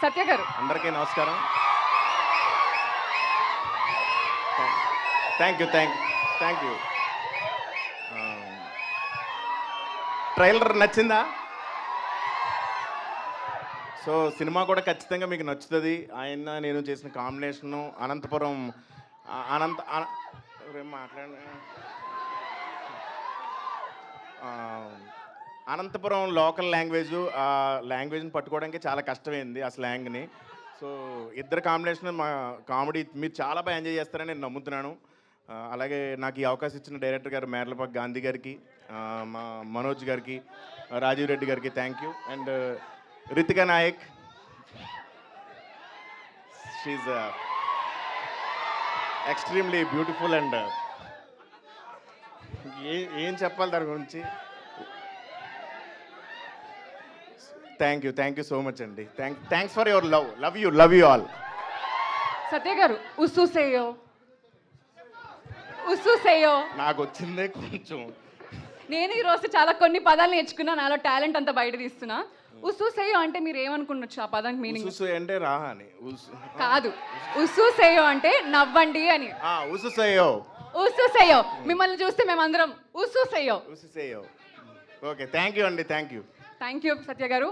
సత్య గారు. అందరికీ నమస్కారం. Thank you. ట్రైలర్ నచ్చిందా? సో సినిమా కూడా ఖచ్చితంగా మీకు నచ్చుతుంది. ఆయన నేను చేసిన combination Anantapuram Anantapuram local language, ఆ లాంగ్వేజ్ని పట్టుకోవడానికి చాలా కష్టమైంది ఆ స్లాంగ్ని. సో ఇద్దరు కాంబినేషన్ మా కామెడీ మీరు చాలా బాగా ఎంజాయ్ చేస్తారని నేను నమ్ముతున్నాను. అలాగే నాకు ఈ అవకాశం ఇచ్చిన డైరెక్టర్ గారు మేర్లపాక గాంధీ గారికి, మా మనోజ్ గారికి, రాజీవ్ రెడ్డి గారికి thank you. And Ritika Nayak, she extremely beautiful. And ఏం చెప్పాలి దాని గురించి. థ్యాంక్ యూ సో మచ్ అండి. Thanks for your love you all. Satya గారు, ఉస్సుసేయో నాకు వచ్చిందే కొంచెం. నేను ఈరోజు చాలా కొన్ని పదాలు నేర్చుకున్నా, నాలో టాలెంట్ అంతా బయట తీస్తున్నా. ఉస్సుసేయో అంటే మీరు ఏమనుకున్నచ్చు? ఆ పదానికి మీనింగ్ ఉసు అంటే రా అని కాదు. ఉస్సుసేయో అంటే నవ్వండి అని. ఉస్సుసేయో మిమ్మల్ని చూస్తే మేమందరం ఉస్సుసేయో. ఓకే, థ్యాంక్ యూ అండి. థ్యాంక్ యూ సత్య గారు.